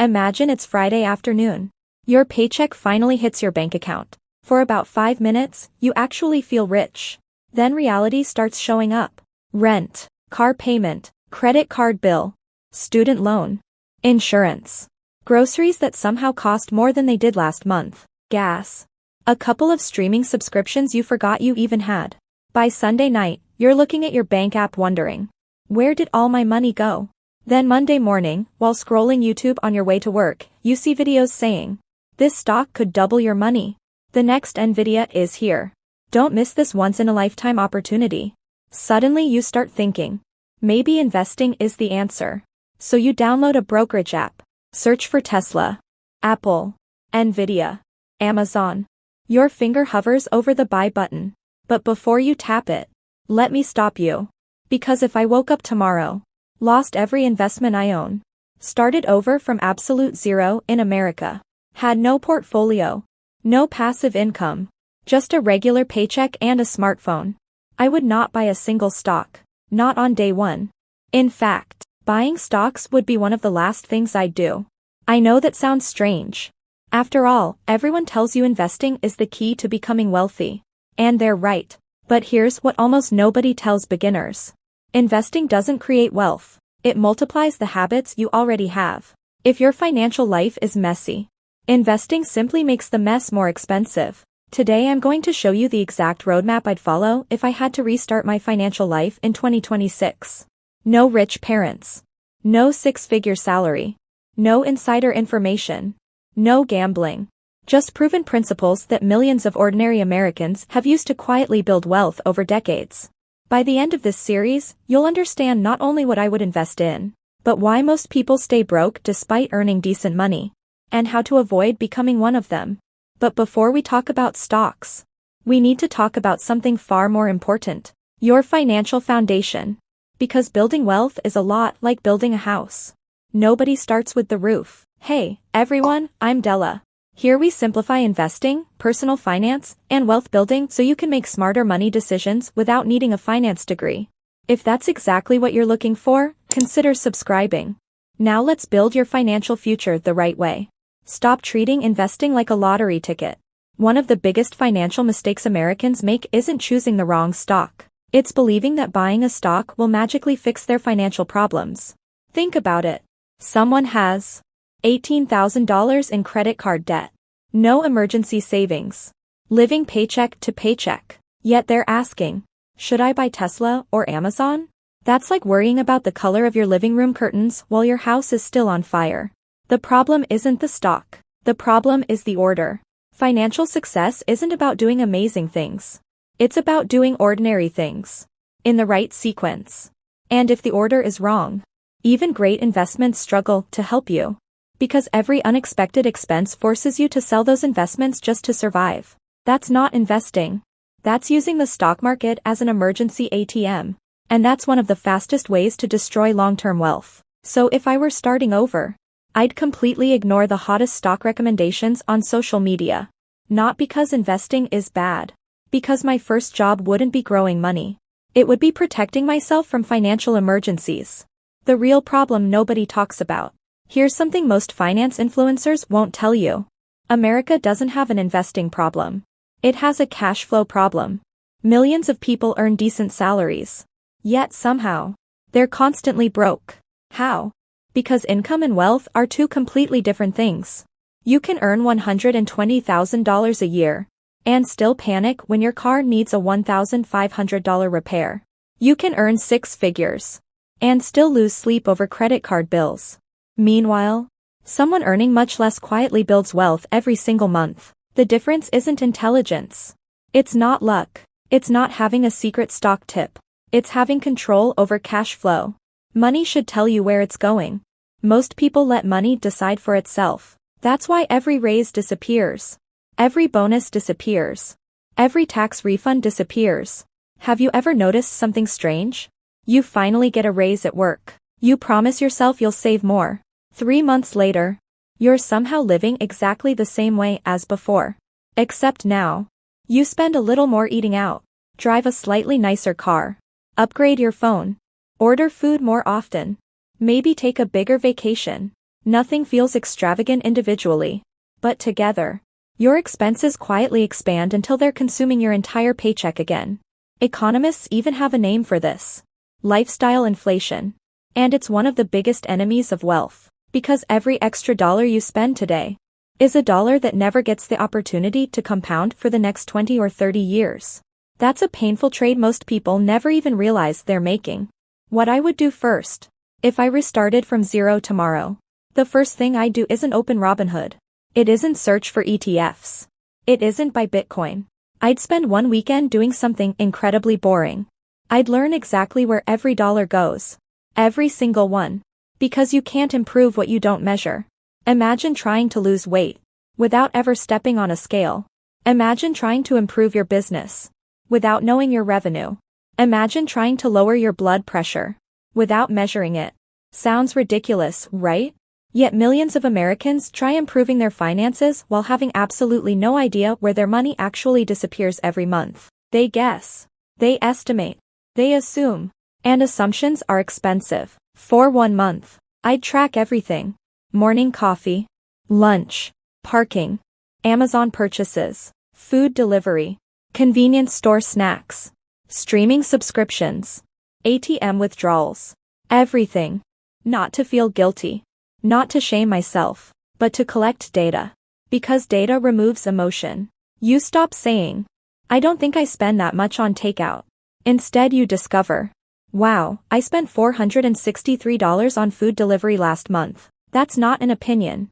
Imagine it's Friday afternoon. Your paycheck finally hits your bank account. For about 5 minutes, you actually feel rich. Then reality starts showing up. Rent, car payment, credit card bill, student loan, insurance, groceries that somehow cost more than they did last month, gas, a couple of streaming subscriptions you forgot you even had. By Sunday night, you're looking at your bank app wondering, where did all my money go? Then Monday morning, while scrolling YouTube on your way to work, you see videos saying, this stock could double your money. The next Nvidia is here. Don't miss this once-in-a-lifetime opportunity. Suddenly you start thinking, maybe investing is the answer. So you download a brokerage app, search for Tesla, Apple, Nvidia, Amazon. Your finger hovers over the buy button. But before you tap it, let me stop you. Because if I woke up tomorrow, lost every investment I own, started over from absolute zero in America, had no portfolio, no passive income, just a regular paycheck and a smartphone, I would not buy a single stock, not on day one. In fact, buying stocks would be one of the last things I'd do. I know that sounds strange. After all, everyone tells you investing is the key to becoming wealthy. And they're right. But here's what almost nobody tells beginners. Investing doesn't create wealth. It multiplies the habits you already have. If your financial life is messy, investing simply makes the mess more expensive. Today I'm going to show you the exact roadmap I'd follow if I had to restart my financial life in 2026. No rich parents. No six-figure salary. No insider information. No gambling. Just proven principles that millions of ordinary Americans have used to quietly build wealth over decades. By the end of this series, you'll understand not only what I would invest in, but why most people stay broke despite earning decent money, and how to avoid becoming one of them. But before we talk about stocks, we need to talk about something far more important, your financial foundation. Because building wealth is a lot like building a house. Nobody starts with the roof. Hey, everyone, I'm Della. Here we simplify investing, personal finance, and wealth building so you can make smarter money decisions without needing a finance degree. If that's exactly what you're looking for, consider subscribing. Now let's build your financial future the right way. Stop treating investing like a lottery ticket. One of the biggest financial mistakes Americans make isn't choosing the wrong stock. It's believing that buying a stock will magically fix their financial problems. Think about it. Someone has $18,000 in credit card debt. No emergency savings. Living paycheck to paycheck. Yet they're asking, should I buy Tesla or Amazon? That's like worrying about the color of your living room curtains while your house is still on fire. The problem isn't the stock. The problem is the order. Financial success isn't about doing amazing things. It's about doing ordinary things. In the right sequence. And if the order is wrong, even great investments struggle to help you. Because every unexpected expense forces you to sell those investments just to survive. That's not investing. That's using the stock market as an emergency ATM. And that's one of the fastest ways to destroy long-term wealth. So if I were starting over, I'd completely ignore the hottest stock recommendations on social media. Not because investing is bad. Because my first job wouldn't be growing money. It would be protecting myself from financial emergencies. The real problem nobody talks about. Here's something most finance influencers won't tell you. America doesn't have an investing problem. It has a cash flow problem. Millions of people earn decent salaries. Yet somehow, they're constantly broke. How? Because income and wealth are two completely different things. You can earn $120,000 a year and still panic when your car needs a $1,500 repair. You can earn 6 figures and still lose sleep over credit card bills. Meanwhile, someone earning much less quietly builds wealth every single month. The difference isn't intelligence. It's not luck. It's not having a secret stock tip. It's having control over cash flow. Money should tell you where it's going. Most people let money decide for itself. That's why every raise disappears. Every bonus disappears. Every tax refund disappears. Have you ever noticed something strange? You finally get a raise at work. You promise yourself you'll save more. 3 months later, you're somehow living exactly the same way as before. Except now, you spend a little more eating out, drive a slightly nicer car, upgrade your phone, order food more often, maybe take a bigger vacation. Nothing feels extravagant individually. But together, your expenses quietly expand until they're consuming your entire paycheck again. Economists even have a name for this: lifestyle inflation. And it's one of the biggest enemies of wealth, because every extra dollar you spend today is a dollar that never gets the opportunity to compound for the next 20 or 30 years. That's a painful trade most people never even realize they're making. What I would do first, if I restarted from zero tomorrow, the first thing I'd do isn't open Robinhood. It isn't search for ETFs. It isn't buy Bitcoin. I'd spend one weekend doing something incredibly boring. I'd learn exactly where every dollar goes. Every single one. Because you can't improve what you don't measure. Imagine trying to lose weight without ever stepping on a scale. Imagine trying to improve your business without knowing your revenue. Imagine trying to lower your blood pressure without measuring it. Sounds ridiculous, right? Yet millions of Americans try improving their finances while having absolutely no idea where their money actually disappears every month. They guess. They estimate. They assume. And assumptions are expensive. For 1 month, I'd track everything. Morning coffee, lunch, parking, Amazon purchases, food delivery, convenience store snacks, streaming subscriptions, ATM withdrawals. Everything. Not to feel guilty. Not to shame myself, but to collect data. Because data removes emotion. You stop saying, I don't think I spend that much on takeout. Instead you discover, wow, I spent $463 on food delivery last month. That's not an opinion.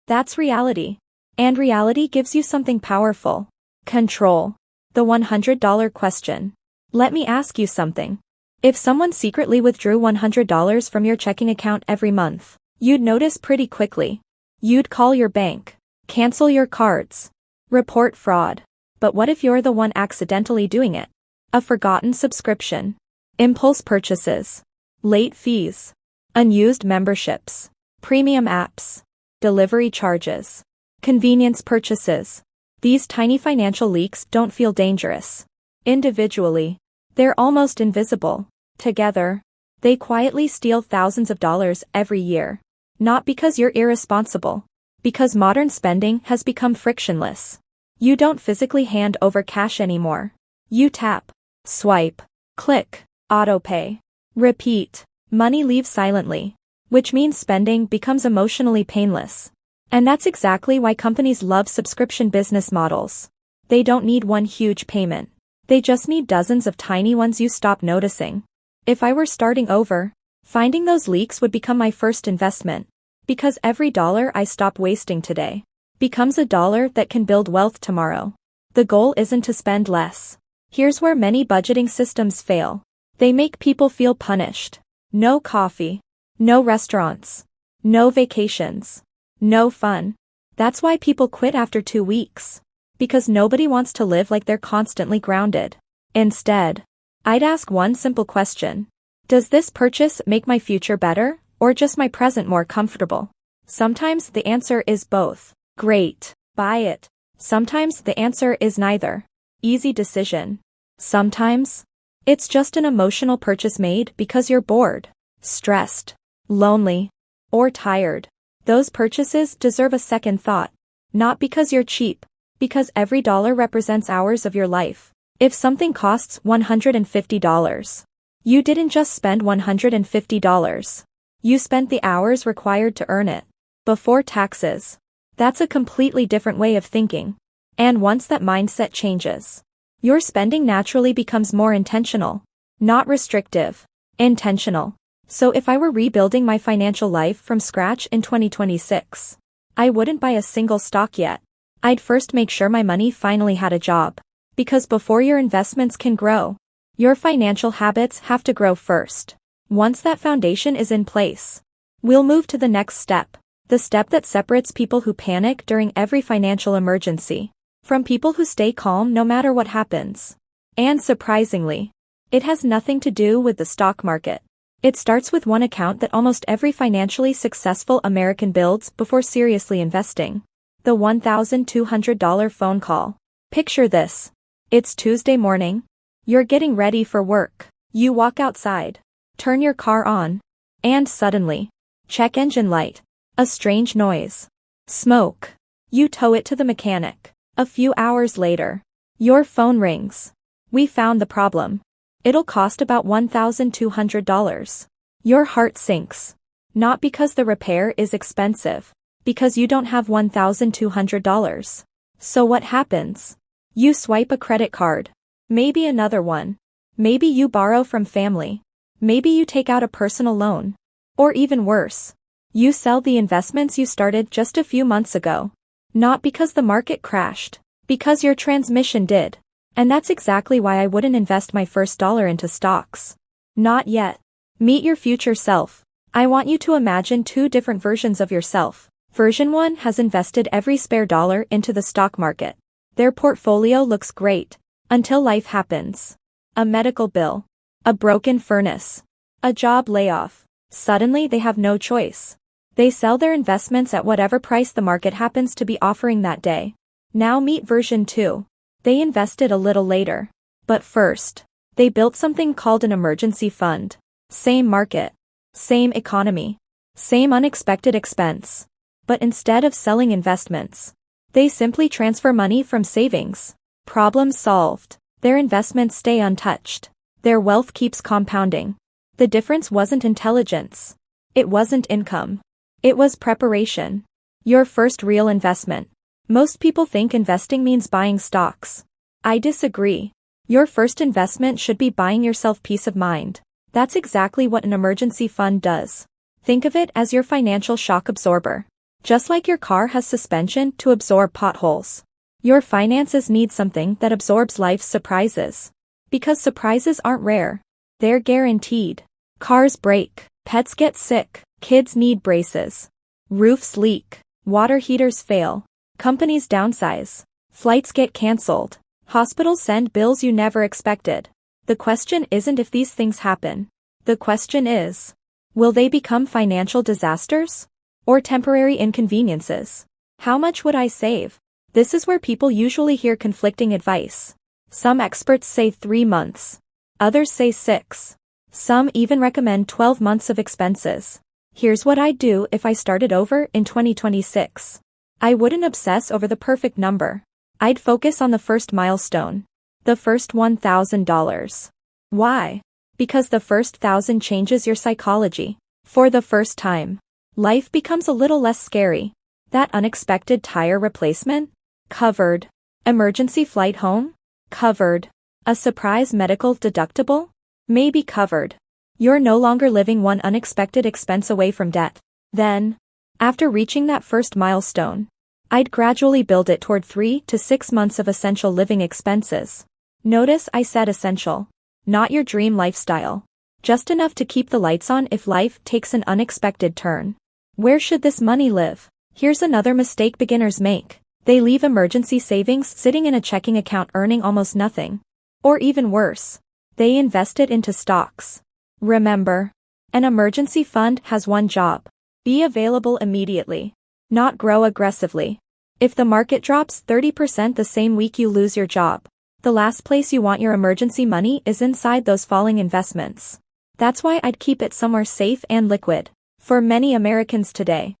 That's reality. And reality gives you something powerful. Control. The $100 question. Let me ask you something. If someone secretly withdrew $100 from your checking account every month, you'd notice pretty quickly. You'd call your bank, cancel your cards, report fraud. But what if you're the one accidentally doing it? A forgotten subscription, impulse purchases, late fees, unused memberships, premium apps, delivery charges, convenience purchases. These tiny financial leaks don't feel dangerous. Individually, they're almost invisible. Together, they quietly steal thousands of dollars every year. Not because you're irresponsible. Because modern spending has become frictionless. You don't physically hand over cash anymore. You tap, swipe, click, autopay, repeat. Money leaves silently. Which means spending becomes emotionally painless. And that's exactly why companies love subscription business models. They don't need one huge payment. They just need dozens of tiny ones you stop noticing. If I were starting over, finding those leaks would become my first investment. Because every dollar I stop wasting today becomes a dollar that can build wealth tomorrow. The goal isn't to spend less. Here's where many budgeting systems fail. They make people feel punished. No coffee. No restaurants. No vacations. No fun. That's why people quit after 2 weeks. Because nobody wants to live like they're constantly grounded. Instead, I'd ask one simple question. Does this purchase make my future better, or just my present more comfortable? Sometimes the answer is both. Great. Buy it. Sometimes the answer is neither. Easy decision. Sometimes, it's just an emotional purchase made because you're bored, stressed, lonely, or tired. Those purchases deserve a second thought. Not because you're cheap, because every dollar represents hours of your life. If something costs $150, you didn't just spend $150. You spent the hours required to earn it. Before taxes. That's a completely different way of thinking. And once that mindset changes, your spending naturally becomes more intentional. Not restrictive. Intentional. So if I were rebuilding my financial life from scratch in 2026, I wouldn't buy a single stock yet. I'd first make sure my money finally had a job. Because before your investments can grow, your financial habits have to grow first. Once that foundation is in place, we'll move to the next step. The step that separates people who panic during every financial emergency from people who stay calm no matter what happens. And surprisingly, it has nothing to do with the stock market. It starts with one account that almost every financially successful American builds before seriously investing. The $1,200 phone call. Picture this. It's Tuesday morning. You're getting ready for work. You walk outside, turn your car on, and suddenly, check engine light. A strange noise. Smoke. You tow it to the mechanic. A few hours later. Your phone rings. We found the problem. It'll cost about $1,200. Your heart sinks. Not because the repair is expensive. Because you don't have $1,200. So what happens? You swipe a credit card. Maybe another one. Maybe you borrow from family. Maybe you take out a personal loan. Or even worse. You sell the investments you started just a few months ago. Not because the market crashed. Because your transmission did. And that's exactly why I wouldn't invest my first dollar into stocks. Not yet. Meet your future self. I want you to imagine two different versions of yourself. Version 1 has invested every spare dollar into the stock market. Their portfolio looks great. Until life happens. A medical bill. A broken furnace. A job layoff. Suddenly they have no choice. They sell their investments at whatever price the market happens to be offering that day. Now meet version 2. They invested a little later. But first, they built something called an emergency fund. Same market. Same economy. Same unexpected expense. But instead of selling investments, they simply transfer money from savings. Problem solved. Their investments stay untouched. Their wealth keeps compounding. The difference wasn't intelligence. It wasn't income. It was preparation. Your first real investment. Most people think investing means buying stocks. I disagree. Your first investment should be buying yourself peace of mind. That's exactly what an emergency fund does. Think of it as your financial shock absorber. Just like your car has suspension to absorb potholes. Your finances need something that absorbs life's surprises. Because surprises aren't rare. They're guaranteed. Cars break. Pets get sick. Kids need braces. Roofs leak. Water heaters fail. Companies downsize. Flights get canceled. Hospitals send bills you never expected. The question isn't if these things happen. The question is, will they become financial disasters? Or temporary inconveniences? How much would I save? This is where people usually hear conflicting advice. Some experts say 3 months. Others say 6. Some even recommend 12 months of expenses. Here's what I'd do if I started over in 2026. I wouldn't obsess over the perfect number. I'd focus on the first milestone. The first $1,000. Why? Because the first 1,000 changes your psychology. For the first time, life becomes a little less scary. That unexpected tire replacement? Covered. Emergency flight home? Covered. A surprise medical deductible? Maybe covered. You're no longer living one unexpected expense away from debt. Then, after reaching that first milestone, I'd gradually build it toward 3 to 6 months of essential living expenses. Notice I said essential. Not your dream lifestyle. Just enough to keep the lights on if life takes an unexpected turn. Where should this money live? Here's another mistake beginners make. They leave emergency savings sitting in a checking account earning almost nothing. Or even worse, they invest it into stocks. Remember, an emergency fund has one job. Be available immediately. Not grow aggressively. If the market drops 30% the same week you lose your job, the last place you want your emergency money is inside those falling investments. That's why I'd keep it somewhere safe and liquid. For many Americans today,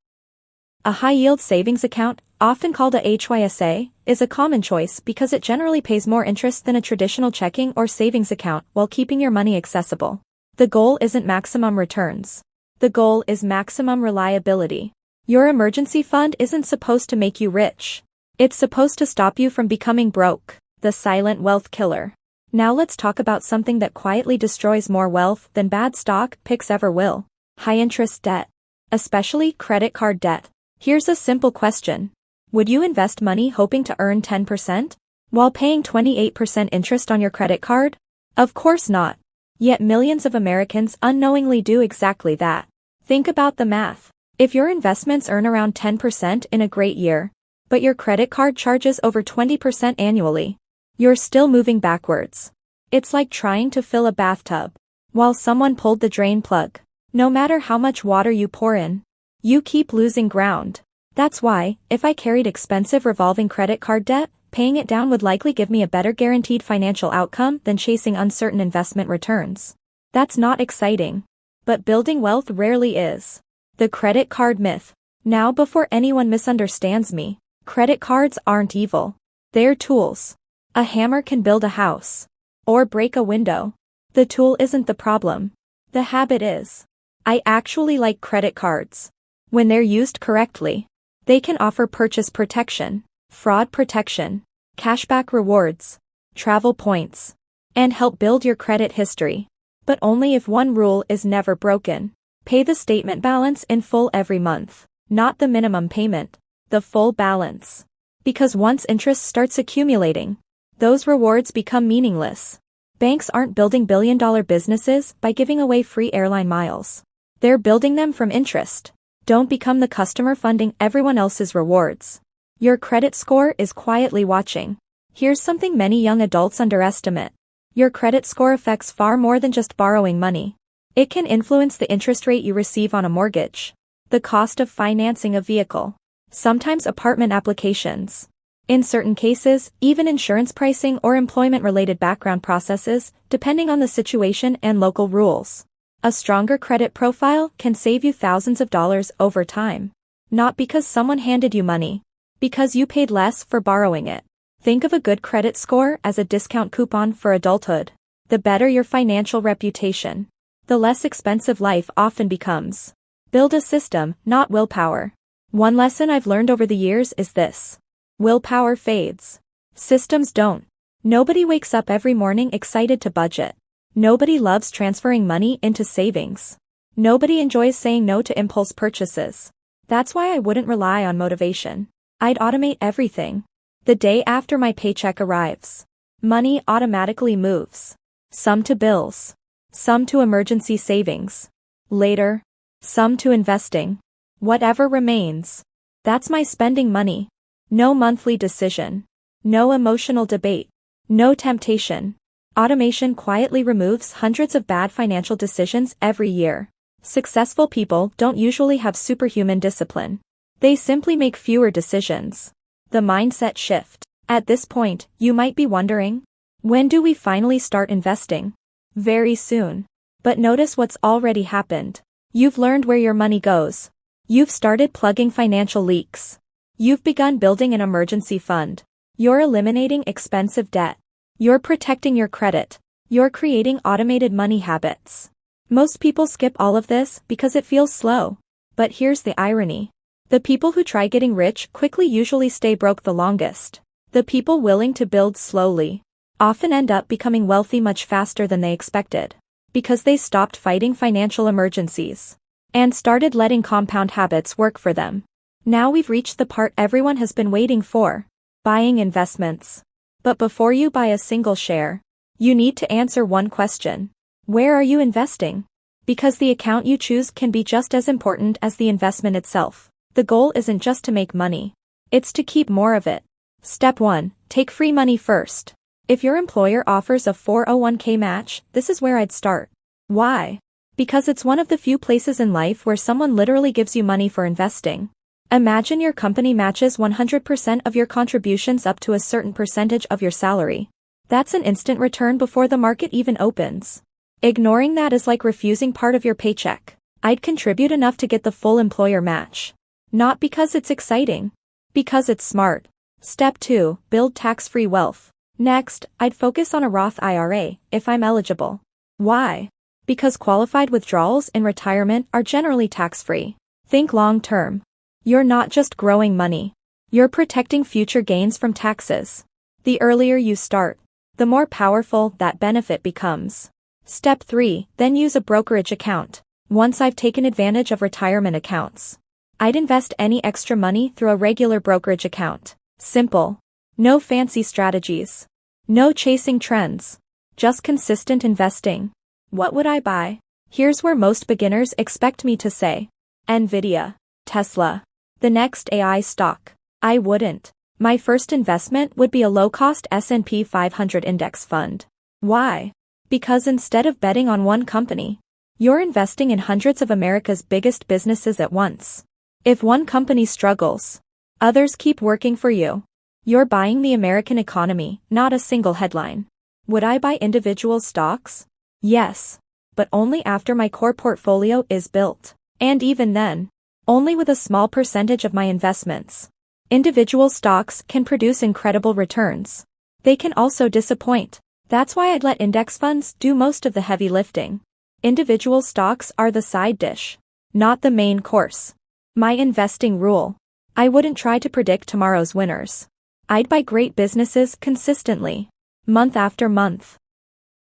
a high-yield savings account, often called a HYSA, is a common choice because it generally pays more interest than a traditional checking or savings account while keeping your money accessible. The goal isn't maximum returns. The goal is maximum reliability. Your emergency fund isn't supposed to make you rich. It's supposed to stop you from becoming broke, the silent wealth killer. Now let's talk about something that quietly destroys more wealth than bad stock picks ever will. High-interest debt. Especially credit card debt. Here's a simple question. Would you invest money hoping to earn 10%? While paying 28% interest on your credit card? Of course not. Yet millions of Americans unknowingly do exactly that. Think about the math. If your investments earn around 10% in a great year, but your credit card charges over 20% annually, you're still moving backwards. It's like trying to fill a bathtub while someone pulled the drain plug. No matter how much water you pour in, you keep losing ground. That's why, if I carried expensive revolving credit card debt, paying it down would likely give me a better guaranteed financial outcome than chasing uncertain investment returns. That's not exciting. But building wealth rarely is. The credit card myth. Now before anyone misunderstands me, credit cards aren't evil. They're tools. A hammer can build a house. Or break a window. The tool isn't the problem. The habit is. I actually like credit cards. When they're used correctly, they can offer purchase protection, fraud protection, cashback rewards, travel points, and help build your credit history. But only if one rule is never broken. Pay the statement balance in full every month, not the minimum payment, the full balance. Because once interest starts accumulating, those rewards become meaningless. Banks aren't building billion-dollar businesses by giving away free airline miles. They're building them from interest. Don't become the customer funding everyone else's rewards. Your credit score is quietly watching. Here's something many young adults underestimate. Your credit score affects far more than just borrowing money. It can influence the interest rate you receive on a mortgage, the cost of financing a vehicle, sometimes apartment applications. In certain cases, even insurance pricing or employment-related background processes, depending on the situation and local rules. A stronger credit profile can save you thousands of dollars over time. Not because someone handed you money, because you paid less for borrowing it. Think of a good credit score as a discount coupon for adulthood. The better your financial reputation, the less expensive life often becomes. Build a system, not willpower. One lesson I've learned over the years is this. Willpower fades. Systems don't. Nobody wakes up every morning excited to budget. Nobody loves transferring money into savings. Nobody enjoys saying no to impulse purchases. That's why I wouldn't rely on motivation. I'd automate everything. The day after my paycheck arrives, money automatically moves. Some to bills. Some to emergency savings. Later, some to investing. Whatever remains. That's my spending money. No monthly decision. No emotional debate. No temptation. Automation quietly removes hundreds of bad financial decisions every year. Successful people don't usually have superhuman discipline. They simply make fewer decisions. The mindset shift. At this point, you might be wondering, when do we finally start investing? Very soon. But notice what's already happened. You've learned where your money goes. You've started plugging financial leaks. You've begun building an emergency fund. You're eliminating expensive debt. You're protecting your credit. You're creating automated money habits. Most people skip all of this because it feels slow. But here's the irony. The people who try getting rich quickly usually stay broke the longest. The people willing to build slowly often end up becoming wealthy much faster than they expected. Because they stopped fighting financial emergencies and started letting compound habits work for them. Now we've reached the part everyone has been waiting for. Buying investments. But before you buy a single share, you need to answer one question. Where are you investing? Because the account you choose can be just as important as the investment itself. The goal isn't just to make money. It's to keep more of it. Step 1. Take free money first. If your employer offers a 401k match, this is where I'd start. Why? Because it's one of the few places in life where someone literally gives you money for investing. Imagine your company matches 100% of your contributions up to a certain percentage of your salary. That's an instant return before the market even opens. Ignoring that is like refusing part of your paycheck. I'd contribute enough to get the full employer match. Not because it's exciting. Because it's smart. Step 2. Build tax-free wealth. Next, I'd focus on a Roth IRA, if I'm eligible. Why? Because qualified withdrawals in retirement are generally tax-free. Think long-term. You're not just growing money. You're protecting future gains from taxes. The earlier you start, the more powerful that benefit becomes. Step 3. Then use a brokerage account. Once I've taken advantage of retirement accounts, I'd invest any extra money through a regular brokerage account. Simple. No fancy strategies. No chasing trends. Just consistent investing. What would I buy? Here's where most beginners expect me to say. Nvidia. Tesla. The next AI stock. I wouldn't. My first investment would be a low-cost S&P 500 index fund. Why? Because instead of betting on one company, you're investing in hundreds of America's biggest businesses at once. If one company struggles, others keep working for you. You're buying the American economy, not a single headline. Would I buy individual stocks? Yes. But only after my core portfolio is built. And even then, only with a small percentage of my investments. Individual stocks can produce incredible returns. They can also disappoint. That's why I'd let index funds do most of the heavy lifting. Individual stocks are the side dish, not the main course. My investing rule: I wouldn't try to predict tomorrow's winners. I'd buy great businesses consistently, month after month.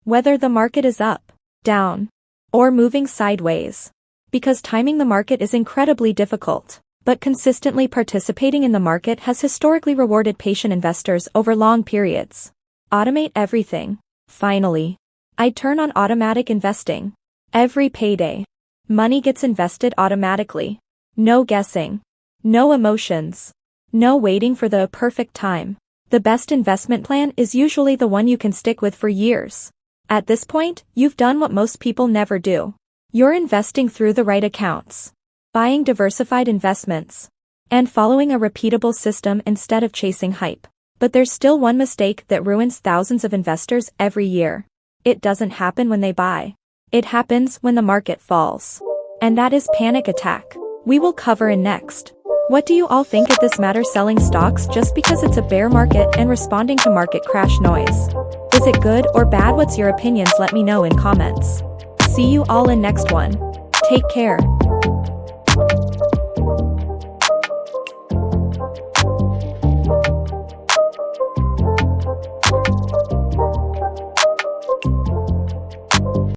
Whether the market is up, down, or moving sideways. Because timing the market is incredibly difficult, but consistently participating in the market has historically rewarded patient investors over long periods. Automate everything. Finally, I'd turn on automatic investing. Every payday, money gets invested automatically. No guessing. No emotions. No waiting for the perfect time. The best investment plan is usually the one you can stick with for years. At this point, you've done what most people never do. You're investing through the right accounts, buying diversified investments, and following a repeatable system instead of chasing hype. But there's still one mistake that ruins thousands of investors every year. It doesn't happen when they buy. It happens when the market falls. And that is panic attack. We will cover in next. What do you all think of this matter, selling stocks just because it's a bear market and responding to market crash noise? Is it good or bad? What's your opinions? Let me know in comments. See you all in next one. Take care.